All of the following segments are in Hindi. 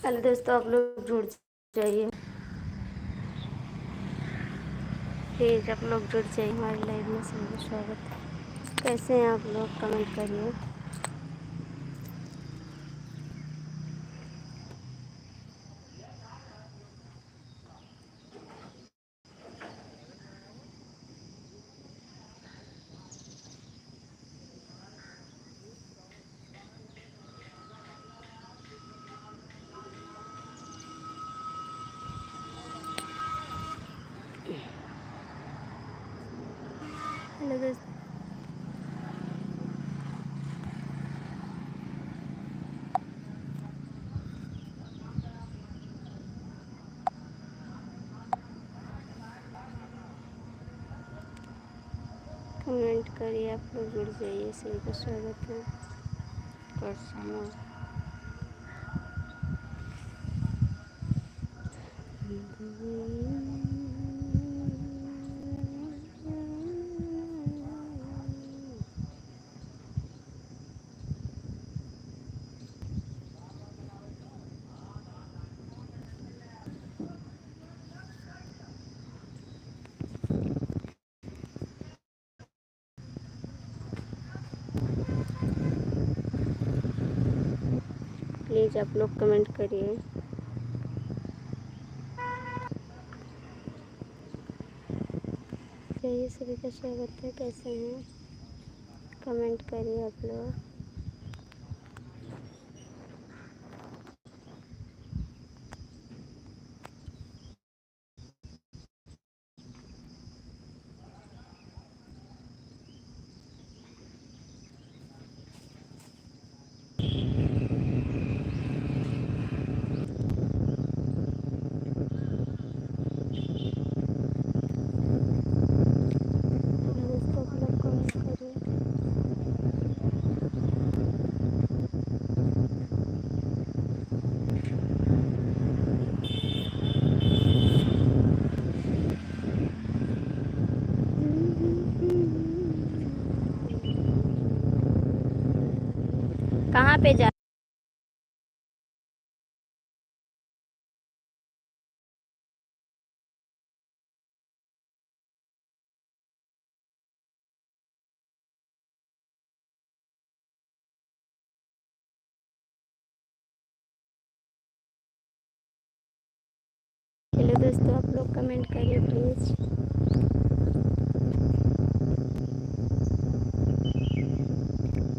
हेलो दोस्तों, आप लोग जुड़ जाइए। प्लीज़ आप लोग जुड़ जाइए, हमारी लाइव में सभी स्वागत है। कैसे हैं आप लोग? कमेंट करिए। हेलो दोस्तों, कमेंट करिए। आप लोग जुड़ जाइए, सभी का स्वागत है। कैसे हैं? प्लीज़ आप लोग कमेंट करिए। जाइए, सभी का स्वागत है। कैसे हैं? कमेंट करिए आप लोग। हेलो दोस्तों, आप लोग कमेंट करिए। कहाँ पे जा हेलो दोस्तों, आप लोग कमेंट करिए प्लीज़।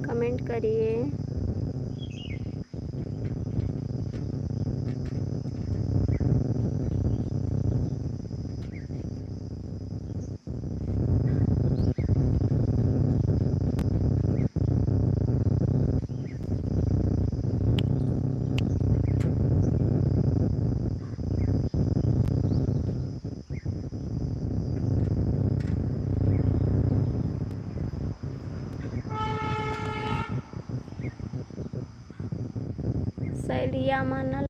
कमेंट करिए। सलिया माना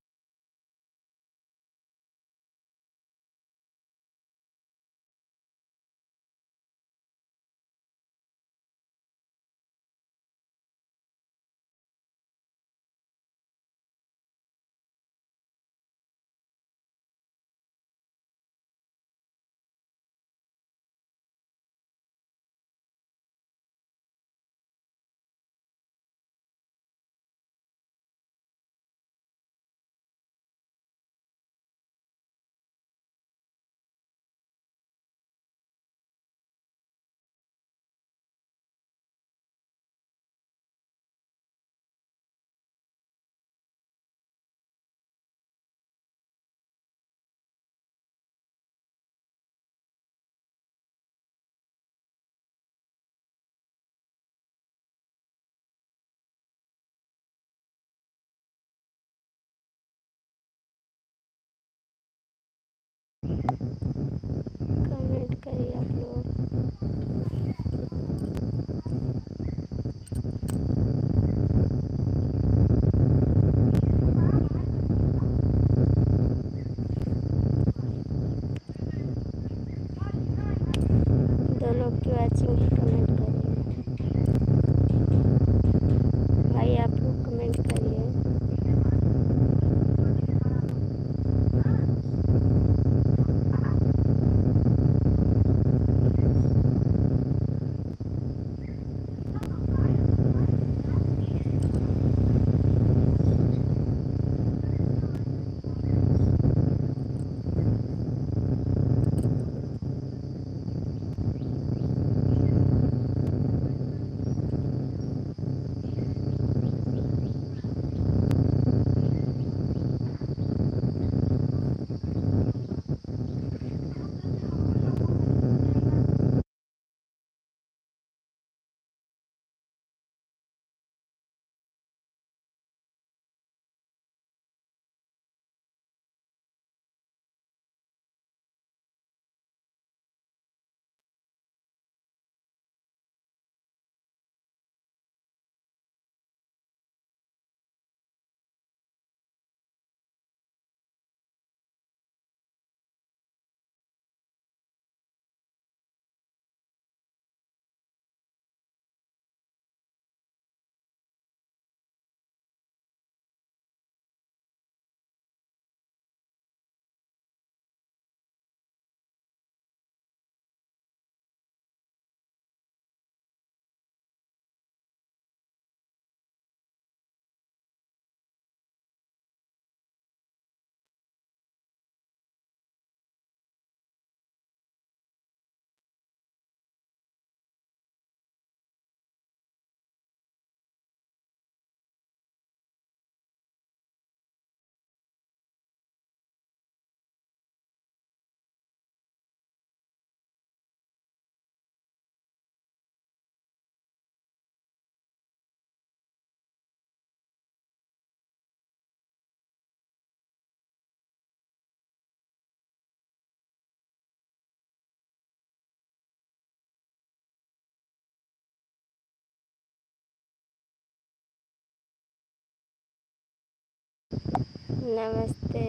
नमस्ते।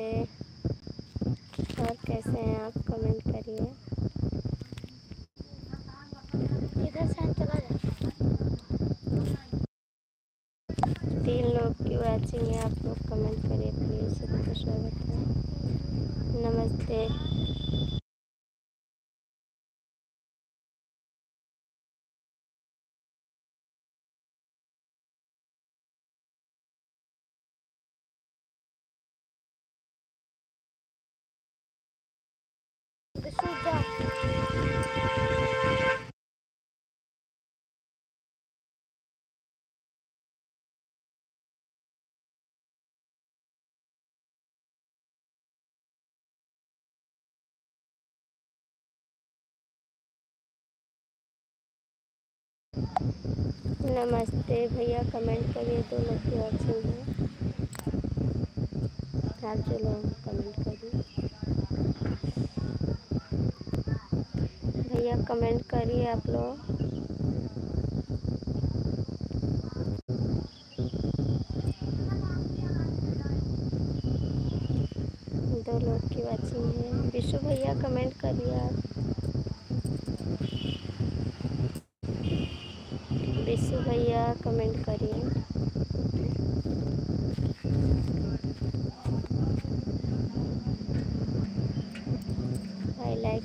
और कैसे हैं आप, कमेंट करिए। इधर से चला जा। 3 लोग की वॉचिंग है, आप लोग कमेंट करिए प्लीज़। सबका स्वागत है। नमस्ते। नमस्ते भैया, कमेंट करिए। 2 लोग की वॉचिंग है, आप जो लोग कमेंट करिए। भैया कमेंट करिए आप लोग। दो लोग की वॉचिंग है। विशु भैया कमेंट करिए आप। विशु भैया कमेंट करिए। I like.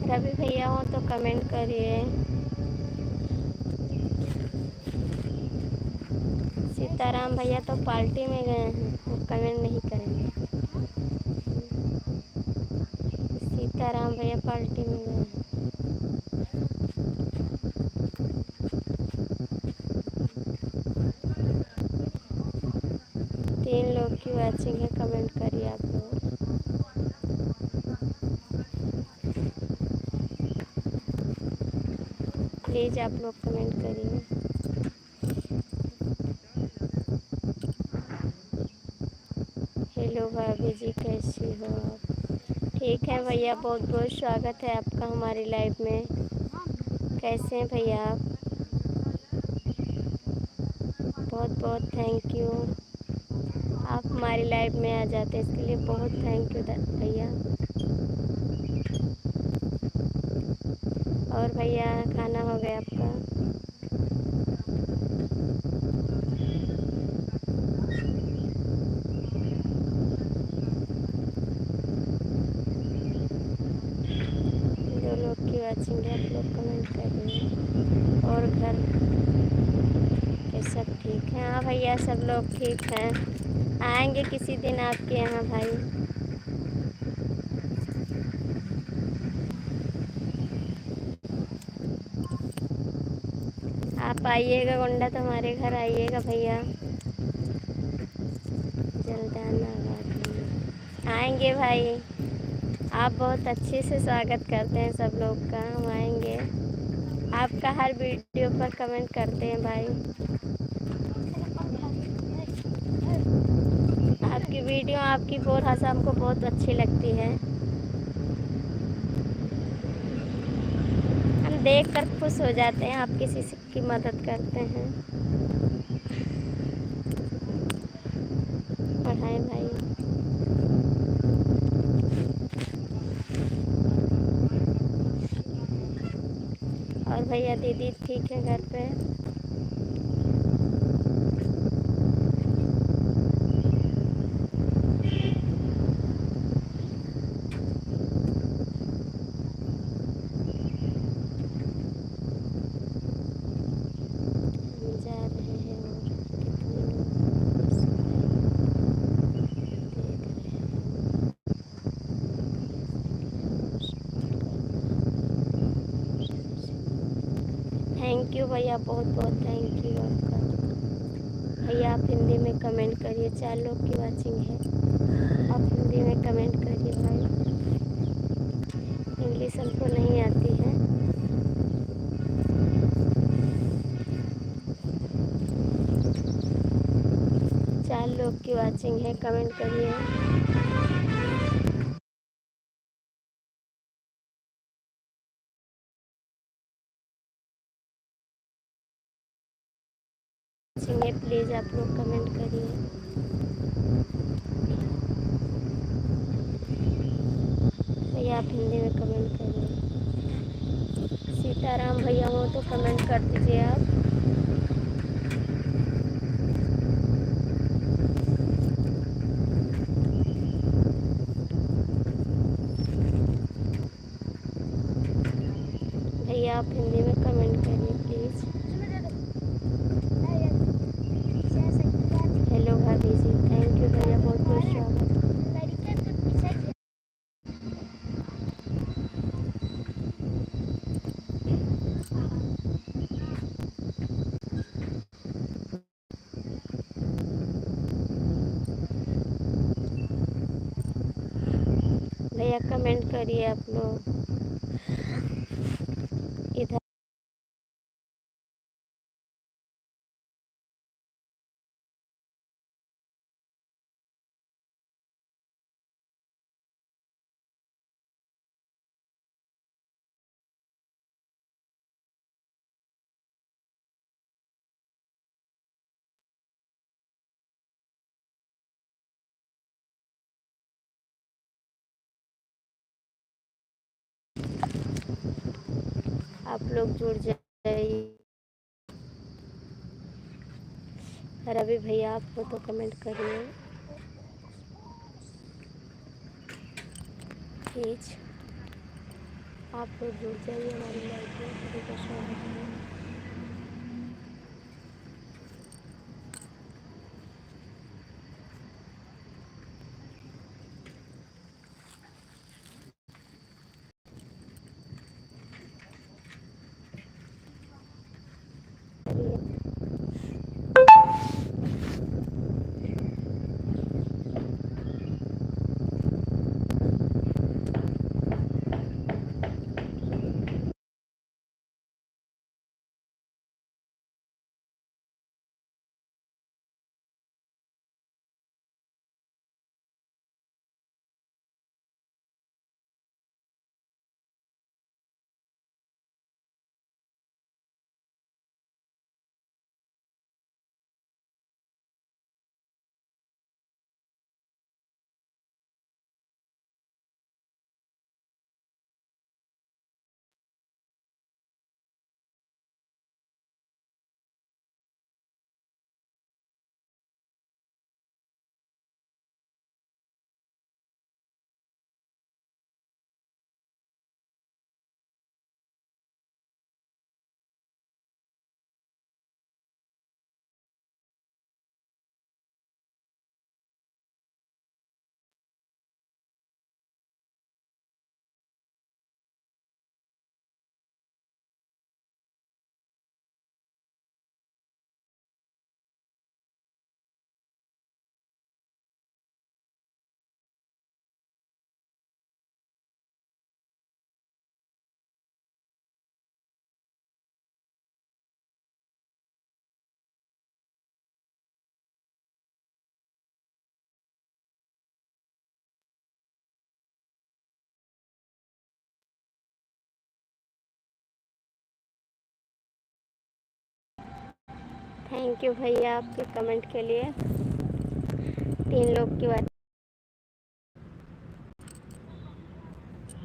रवि भैया हो तो कमेंट करिए। सीताराम भैया तो पार्टी में गए हैं, वो कमेंट नहीं करेंगे। सीताराम भैया पार्टी में गए हैं। तीन लोग की वॉचिंग है, कमेंट करिए आप लोग। प्लीज़ आप लोग कमेंट करिए। हेलो भाभी जी, कैसी हो आप? ठीक है भैया, बहुत बहुत स्वागत है आपका हमारी लाइव में। कैसे हैं भैया आप? बहुत बहुत थैंक यू। आप हमारी लाइव में आ जाते हैं, इसके लिए बहुत थैंक यू भैया। और भैया खाना हो गया आपका? दो लोग की वॉचिंग है, आप लोग कमेंट करिए। और घर के सब ठीक हैं? हाँ भैया, सब लोग ठीक हैं। आएंगे किसी दिन आपके यहाँ भाई। आप आइएगा गोंडा तो हमारे घर आइएगा भैया। जल्दाना आएंगे भाई। आप बहुत अच्छे से स्वागत करते हैं सब लोग का। हम आएंगे, आपका हर वीडियो पर कमेंट करते हैं भाई। आपकी वीडियो, आपकी बोल भाषा हमको बहुत अच्छी लगती है। हम देख कर खुश हो जाते हैं, आप किसी की मदद करते हैं। पढ़ाएं भाई। और भैया दीदी ठीक है घर पे? थैंक यू भैया, बहुत बहुत थैंक यू आपका। भैया आप हिंदी में कमेंट करिए। 4 लोग की वॉचिंग है, आप हिंदी में कमेंट करिए भाई। इंग्लिश हमको नहीं आती है। लोग की वाचिंग है, कमेंट करिए। वाचिंग है, प्लीज़ आप लोग कमेंट करिए। भैया आप हिंदी में कमेंट करिए। सीताराम भैया हो तो कमेंट कर दीजिए आप। भैया आप हिंदी में कमेंट करिए प्लीज़। हेलो भाभी जी, थैंक यू भैया, बहुत बहुत स्वागत। भैया कमेंट करिए आप लोग इधर। आप लोग जुड़ जाइए। रवि भैया आप हो तो कमेंट करिए प्लीज। आप लोग जुड़ जाइए हमारी लाइफ में, सभी का स्वागत है। थैंक यू भैया आपके कमेंट के लिए। 3 लोग की बात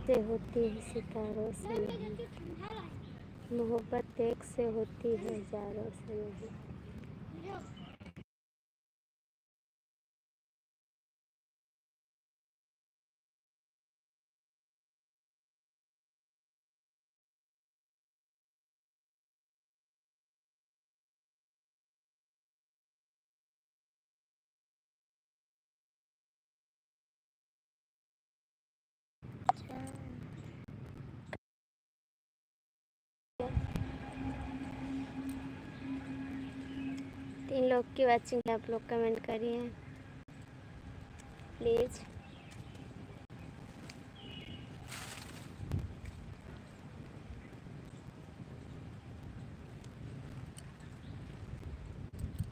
से होती है सितारों से नहीं, मोहब्बत एक से होती है हजारों से नहीं। तीन लोग की वाचिंग है, आप लोग कमेंट करिए प्लीज़।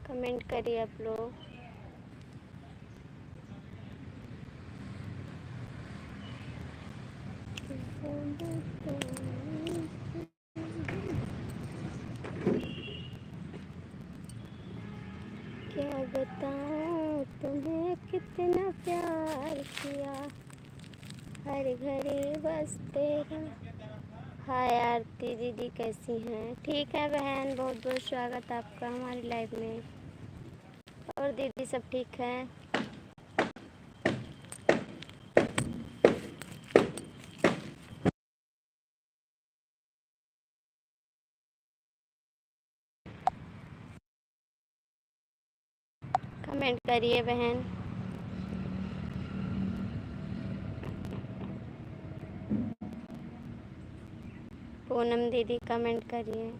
कमेंट करिए आप लोग। क्या बताऊं तुम्हें कितना प्यार किया, हर घड़ी बस तेरा। हाय आरती दीदी, कैसी हैं? ठीक है बहन, बहुत बहुत स्वागत आपका हमारी लाइफ में। और दीदी सब ठीक है? कमेंट करिए बहन। पूनम दीदी कमेंट करिए।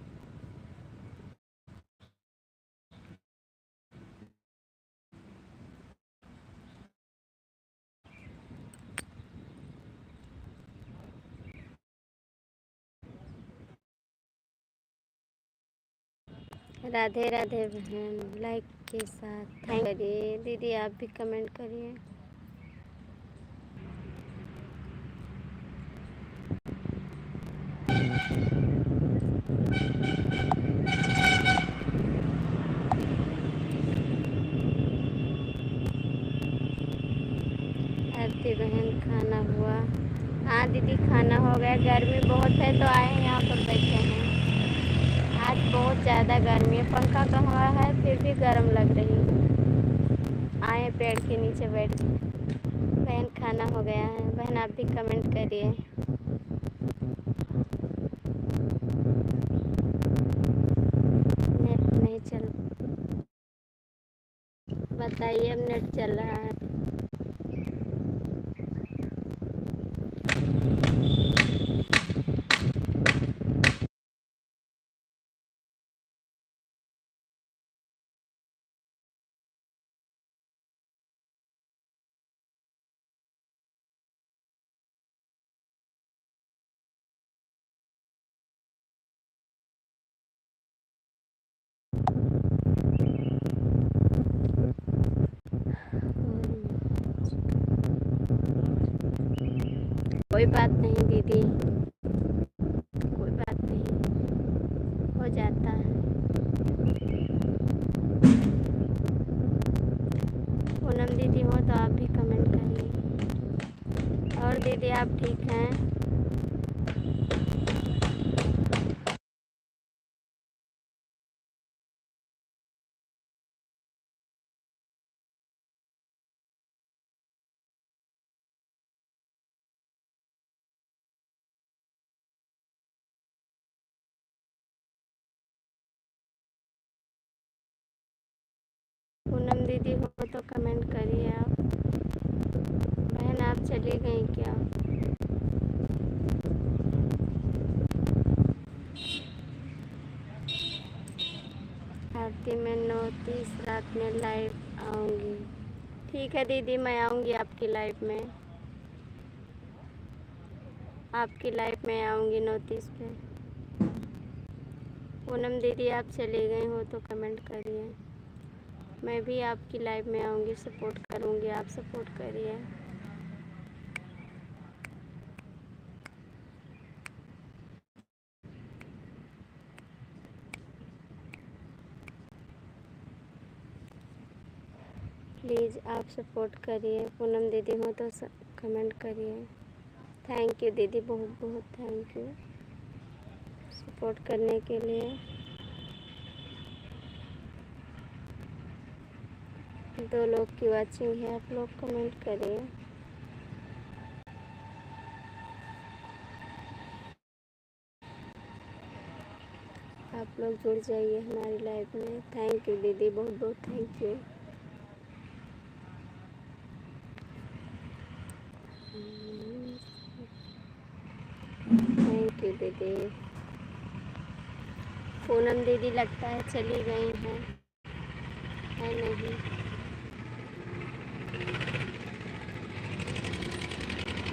राधे राधे बहन, लाइक के साथ थैंक करिए। दीदी आप भी कमेंट करिए। आरती बहन खाना हुआ? हाँ दीदी खाना हो गया। गर्मी बहुत है तो आए हैं यहाँ पर बैठे हैं। आज बहुत ज़्यादा गर्मी है, पंखा का हवा है फिर भी गर्म लग रही है। आए पेड़ के नीचे बैठ के। बहन खाना हो गया है? बहन आप भी कमेंट करिए। नेट नहीं चल, बताइए अब नेट चल रहा है? कोई बात नहीं दीदी, कोई बात नहीं, हो जाता है। पूनम दीदी हो तो आप भी कमेंट करिए। और दीदी आप ठीक हैं? पूनम दीदी हो तो कमेंट करिए आप। बहन आप चली गई क्या? आरती मैं 9:30 रात में लाइव आऊँगी। ठीक है दीदी, मैं आऊँगी आपकी लाइव में, आपकी लाइव में आऊँगी 9:30 पे। पूनम दीदी आप चली गई हो तो कमेंट करिए। मैं भी आपकी लाइव में आऊँगी, सपोर्ट करूँगी, आप सपोर्ट करिए। प्लीज़ आप सपोर्ट करिए। पूनम दीदी हो तो कमेंट करिए। थैंक यू दीदी, बहुत बहुत थैंक यू सपोर्ट करने के लिए। दो लोग की वाचिंग है, आप लोग कमेंट करिए। आप लोग जुड़ जाइए हमारी लाइफ में। थैंक यू दीदी, बहुत बहुत थैंक यू। थैंक यू दीदी। पूनम दीदी लगता है चली गई हैं, है नहीं?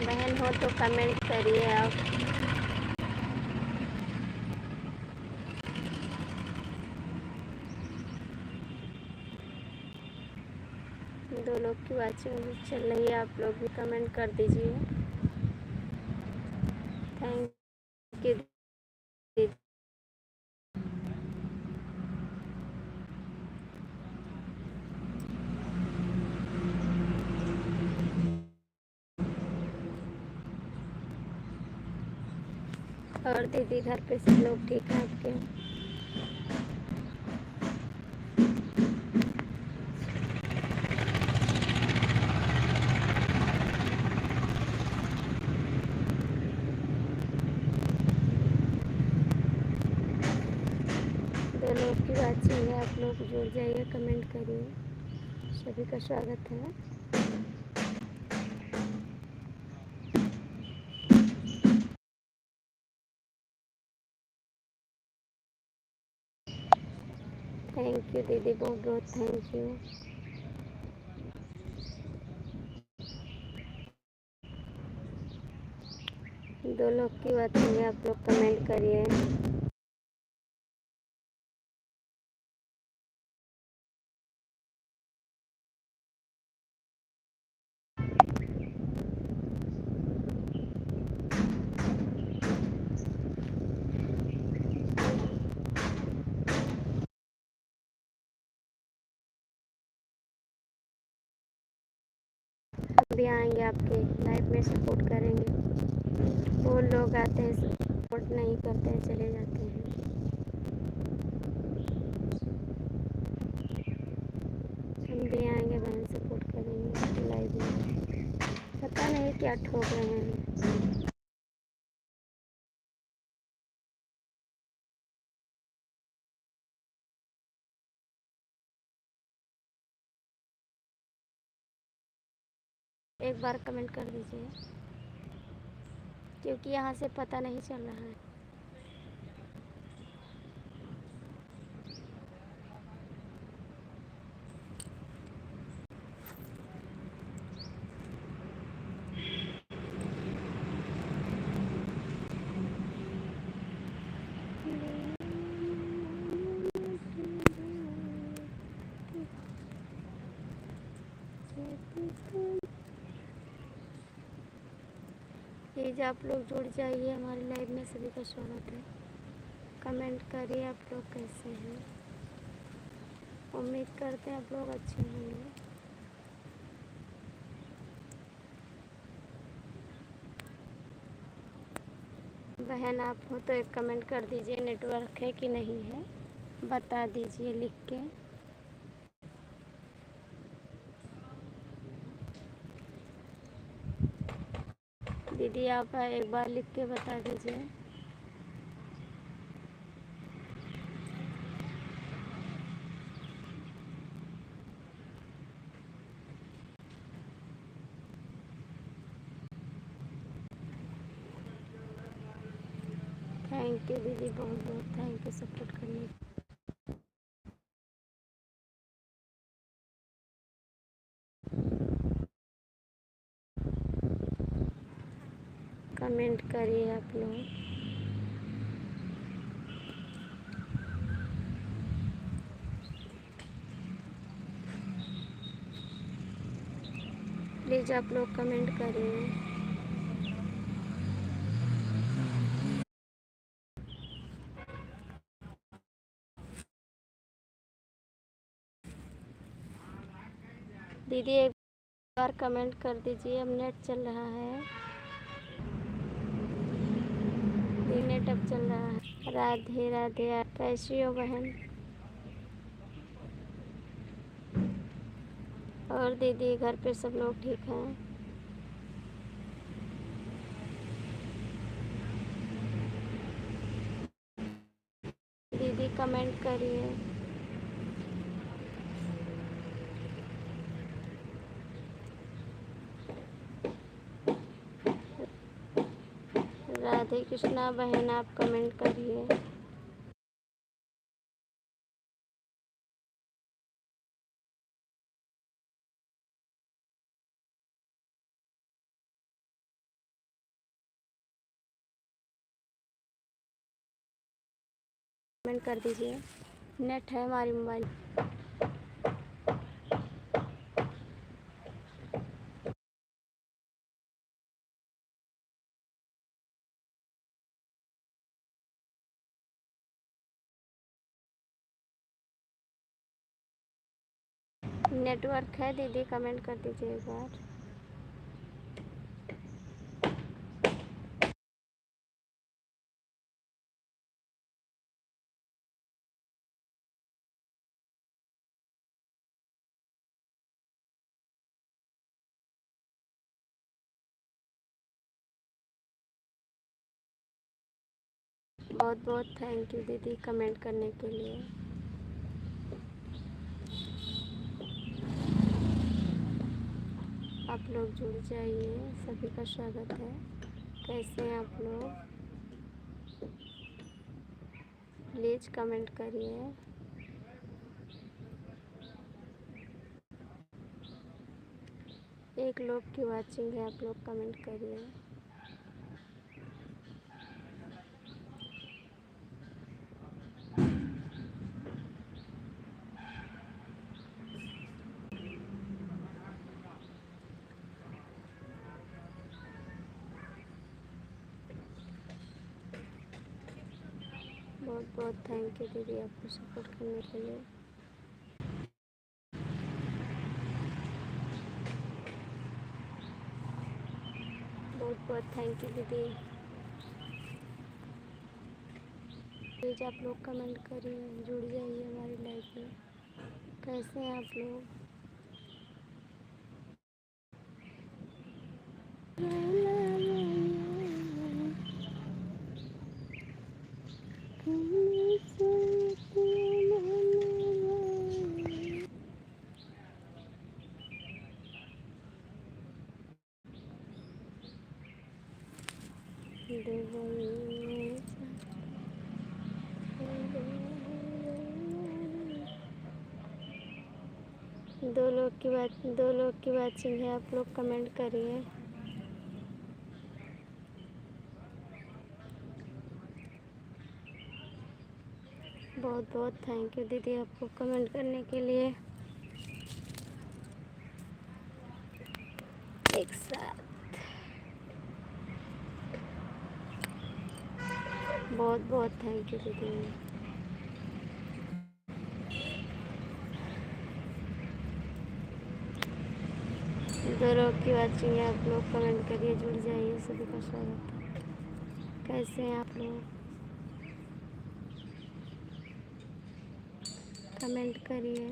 बहन हो तो कमेंट करिए आप। दो लोग की वाचिंग चल रही है, आप लोग भी कमेंट कर दीजिए। थैंक यू दीदी। और दीदी घर पे सब लोग ठीक हैं आपके? दो लोग की बात चाहिए, आप लोग जुड़ जाइए, कमेंट करिए, सभी का स्वागत है। थैंक यू दीदी, बहुत बहुत थैंक यू। दो लोग की बात चाहिए, आप लोग कमेंट करिए। अभी आएंगे आपके लाइव में, सपोर्ट करेंगे। वो लोग आते हैं सपोर्ट नहीं करते हैं, चले जाते हैं। हम भी आएंगे बहन, सपोर्ट करेंगे लाइव में। पता नहीं क्या ठोक रहे हैं। एक बार कमेंट कर दीजिए, क्योंकि यहाँ से पता नहीं चल रहा है। प्लीज़ आप लोग जुड़ जाइए हमारे लाइव में, सभी का स्वागत है। कमेंट करिए आप लोग कैसे हैं। उम्मीद करते हैं आप लोग अच्छे होंगे। बहन आप हो तो एक कमेंट कर दीजिए, नेटवर्क है कि नहीं है, बता दीजिए लिख के। दीदी आप एक बार लिख के बता दीजिए। थैंक यू दीदी, बहुत बहुत थैंक यू सपोर्ट करने। कमेंट करिए आप लोग। प्लीज़ आप लोग कमेंट करिए। दीदी एक बार कमेंट कर दीजिए, अब नेट चल रहा है। नेट अब चल रहा है। राधे राधे, आप कैसी हो बहन? और दीदी घर पे सब लोग ठीक हैं? दीदी कमेंट करिए। राधे कृष्णा बहन आप कमेंट करिए। कमेंट कर दीजिए। नेट है हमारी मोबाइल। नेटवर्क है दीदी, कमेंट कर दीजिए एक बार। बहुत बहुत थैंक यू दीदी कमेंट करने के लिए। आप लोग जुड़ जाइए, सभी का स्वागत है। कैसे हैं आप लोग? प्लीज़ कमेंट करिए। एक लोग की वाचिंग है, आप लोग कमेंट करिए। बहुत बहुत थैंक यू दीदी आपको सपोर्ट करने के लिए। बहुत बहुत थैंक यू दीदी। प्लीज़ आप लोग कमेंट करिए, जुड़ जाइए हमारी लाइफ में। कैसे हैं आप लोग? दो लोग की वाचिंग है, आप लोग कमेंट करिए। बहुत बहुत थैंक यू दीदी आपको कमेंट करने के लिए। एक साथ बहुत बहुत थैंक यू दीदी। दो लोग की वाचिंग है, आप लोग कमेंट करिए, जुड़ जाइए, सभी का स्वागत है। कैसे हैं आप लोग? कमेंट करिए।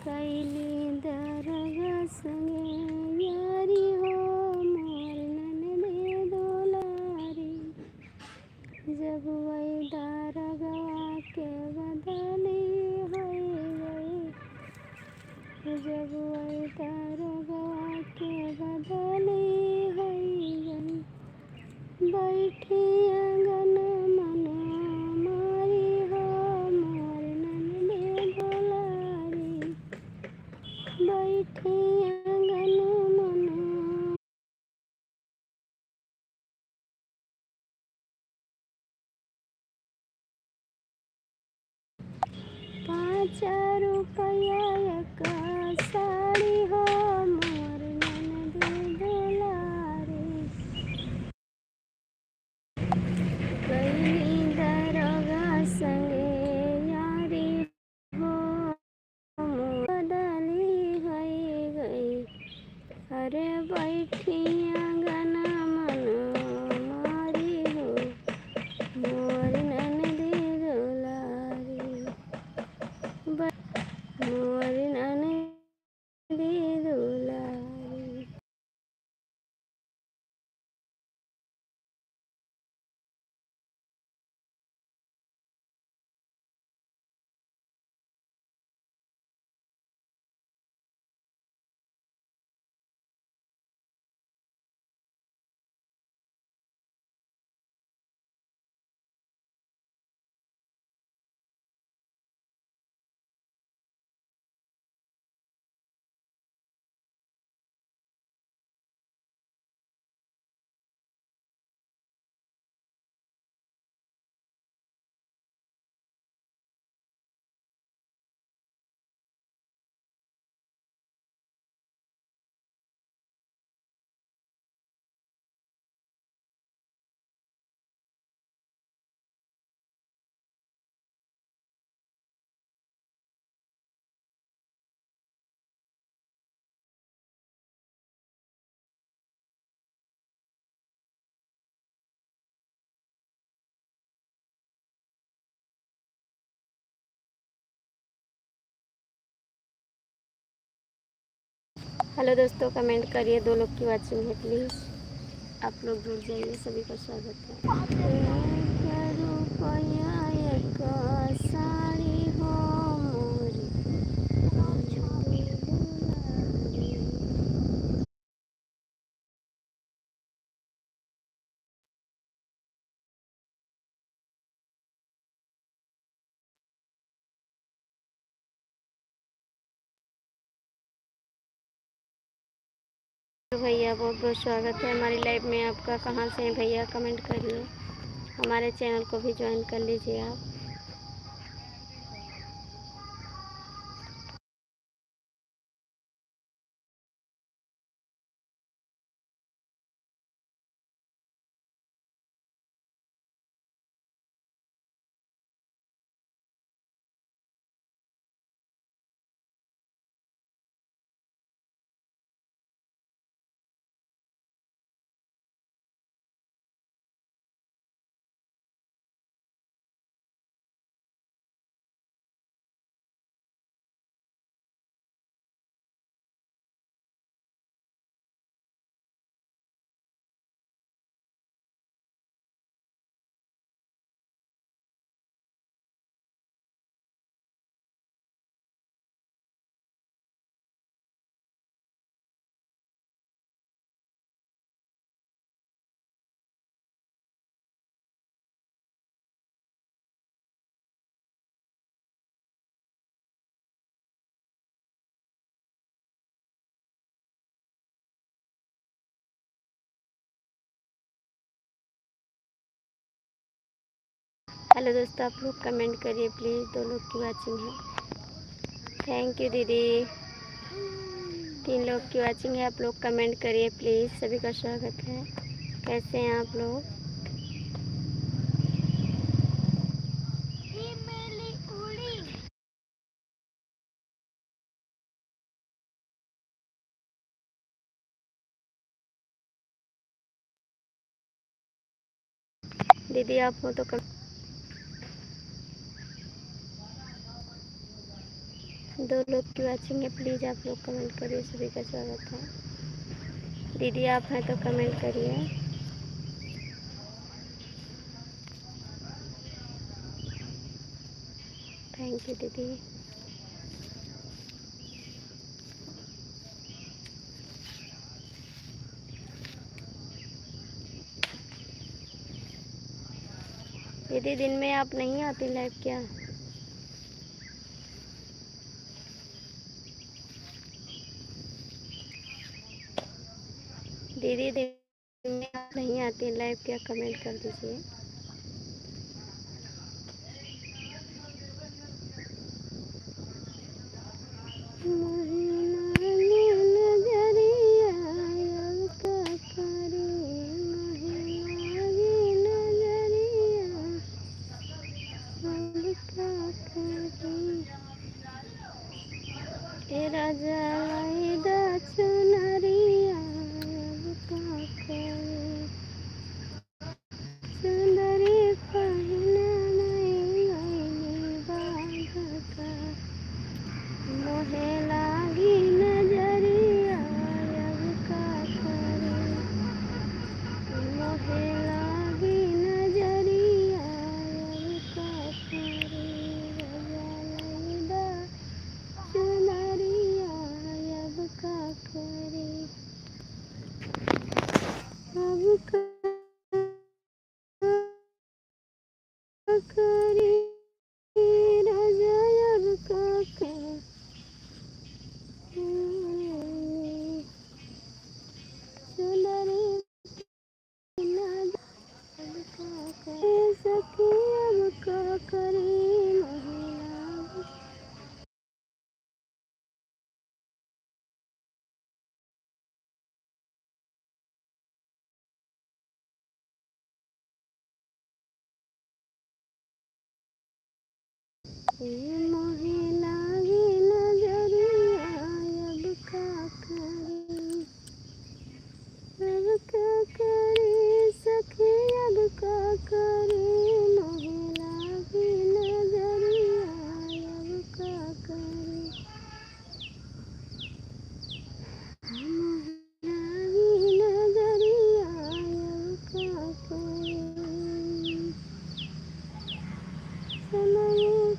कैली दरगा संगे यारी हो मोर ननदे दुलारी, जब वही दरगवा के बदली होई गई, जब वही दरगवा के बदली होई गई, बैठी आंगन मन मारी हो मोर ननदे दुलारी, बैठी आंगन मन। पाँच रुपया एक साड़ी हो मोर ननदे दुलारी, कैली दरगा संगे यारी हो मोर बदली होई गई, अरे बैठी आंगन मन मारी हो मोर ननदे दुलारी, मोर ननदे हेलो दोस्तों, कमेंट करिए। 2 लोग की वाचिंग है, प्लीज़ आप लोग जुड़ जाइए। सभी का स्वागत है। एक रुपया एक साड़ी हो मोरी दुलारी। तो भैया बहुत बहुत स्वागत है हमारी लाइव में आपका। कहाँ से हैं भैया, कमेंट करिए। हमारे चैनल को भी ज्वाइन कर लीजिए आप। हेलो दोस्तों, आप लोग कमेंट करिए प्लीज़। 2 लोग की वाचिंग है। थैंक यू दीदी। 3 लोग की वाचिंग है। आप लोग कमेंट करिए प्लीज़। सभी का स्वागत है। कैसे हैं आप लोग? दीदी आप हो तो 2 लोग की वाचिंग है। प्लीज़ आप लोग कमेंट करिए। सभी का स्वागत है। दीदी आप हैं तो कमेंट करिए। थैंक यू दीदी। दीदी दिन में आप नहीं आती लाइव क्या? दीदी दिन में आप नहीं आती लाइव क्या? कमेंट कर दीजिए। राजा लाइदा चुनरिया अब का करे, सुंदरी पहना नहीं गईली बाधका, मोहे लागी नजरिया अब का करे, मोहे लागी नजरिया अब का करे, राजा लाइदा चुनरिया अब का करे, अब का करे, राजा अब का करे, चुनरी सखी अब का करे महिला। मोहे लागी नजरिया अब का करे, अब का करे सखी अब का करे, मोहे लागी नजरिया अब का करे, लोग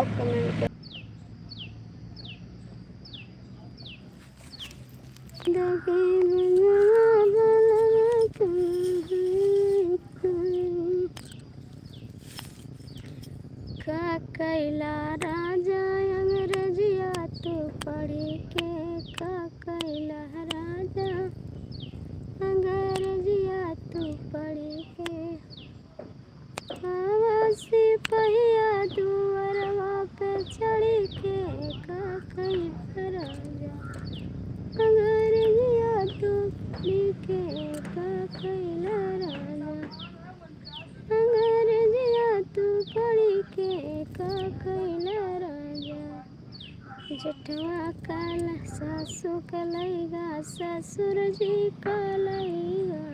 कमेंट कर का कैला राजा अंग्रेजिया तू पढ़ी के का कैला राजा अंग्रेजिया तू पढ़ी के सिपहिया दुअरवा पे चढ़ी के का कैला राजा अंग्रेजिया तू पढ़ी के का कैला राजा अंग्रेजिया तू पढ़ी के का कैला राजा जटवा काला सासू कलैगा ससुर जी कलैगा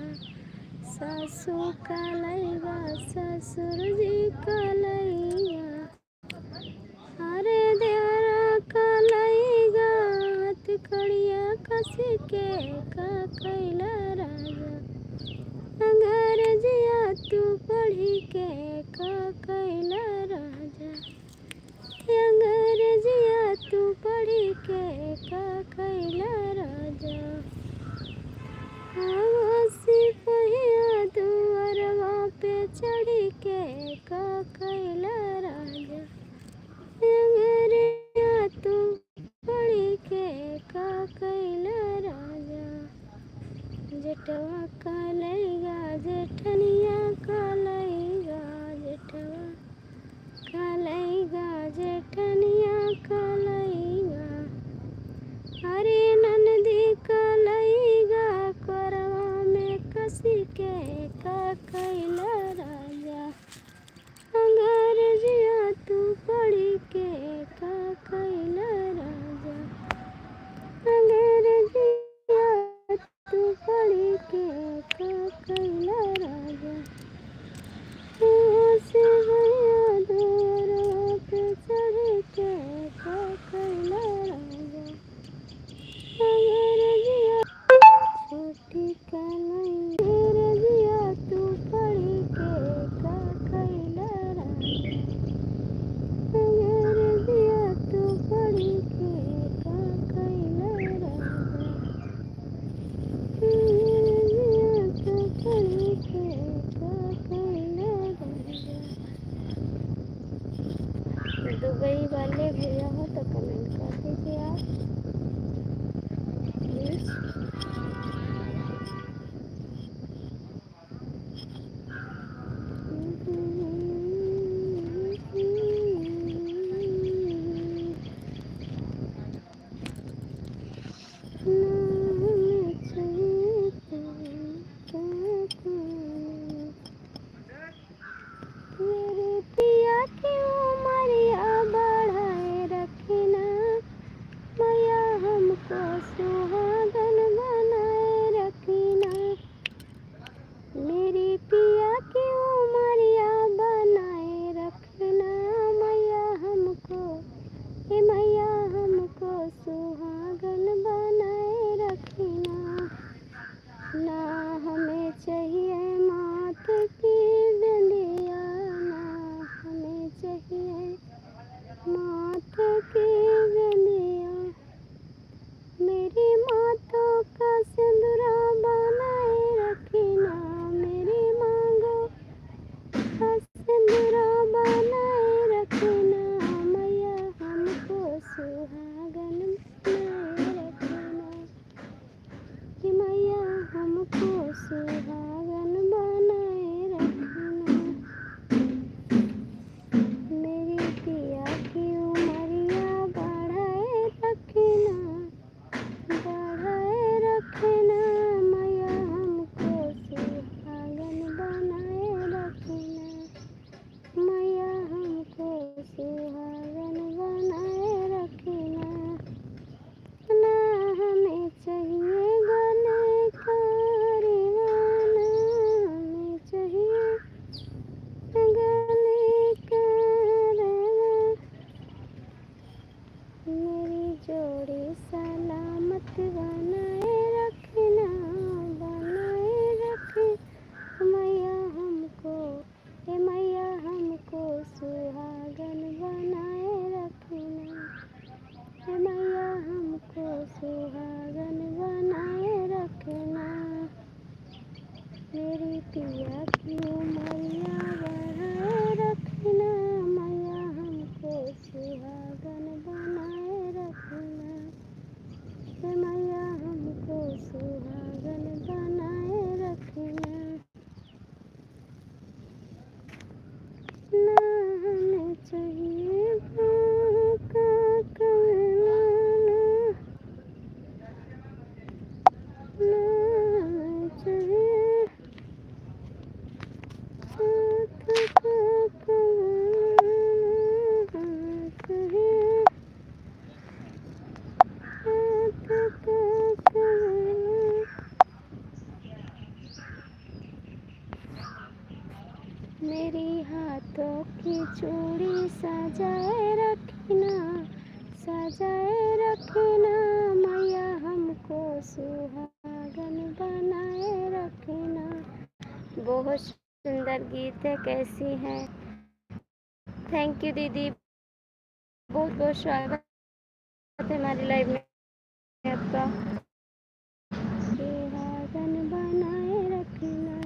सासू कलैगा ससुर जी कलैगा अरे देवरा कलैगा हथकड़िया कसी के का कैला राजा अंग्रेजिया तू पढ़ी के का कैला राजा अंग्रेजिया तू पढ़ी के का कैला राजा सिपहिया दुअरवा पे चढ़ी के का कैला राजा अंग्रेजिया तू पढ़ी के का कैला राजा जेठवा कलैगा जेठनिया कलैगा जेठवा कलैगा जेठनिया कलैगा हरे ननदी कलैगा करवा में कसी के का कैला राजा अंग्रेजिया तू पढ़ी के का कैला राजा अंग्रेजिया तू पढ़ी के का कैला राजा सिपहिया दुअरवा पे चढ़ी के का कैला राजा अंग्रेजिया छोटी अंग्रेजिया तू पढ़ी के का कैला राजा अंग्रेजिया तू पढ़ी के का कैला राजा अंग्रेजिया तू पढ़ी के का कैला राजा दुबई वाले भैया हो तो कमेंट कर दीजिए आप प्लीज। मेरी पिया की उमरिया बढ़ाए रखना, मैया हमको सुहागन बनाए रखना, हे मैया हमको सुहागन बनाए रखना। ना हमें चाहिए गाँव का कमाना, ना हमें चाहिए हाथ का कमाना, हमें चाहिए हाथ का कमाना। मेरी हाथों की चूड़ी सजाए रखना, सजाए रखना, मैया हमको सुहागन बनाए रखना। बहुत सुंदर गीत है, कैसी है? थैंक यू दीदी, बहुत बहुत स्वागत है हमारी लाइव में आपका। सुहागन बनाए रखना,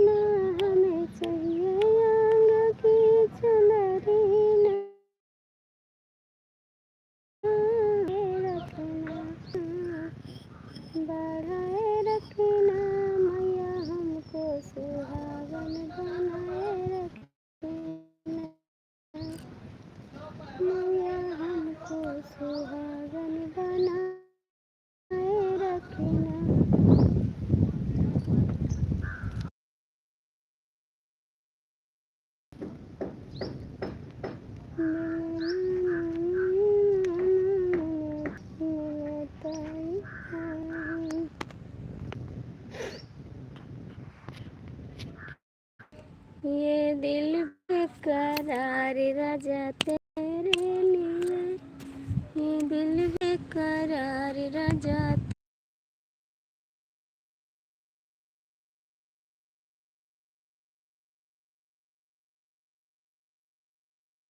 ना हमें चाहिए आंग की चुनरी, ना रखना, बढ़ाए रखना, मैया हमको सुहागन बनाए रखना, मैया हमको सुहागन बनाए रखना। ये दिल बेकरार राजा तेरे लिए, ये दिल बेकरार राजा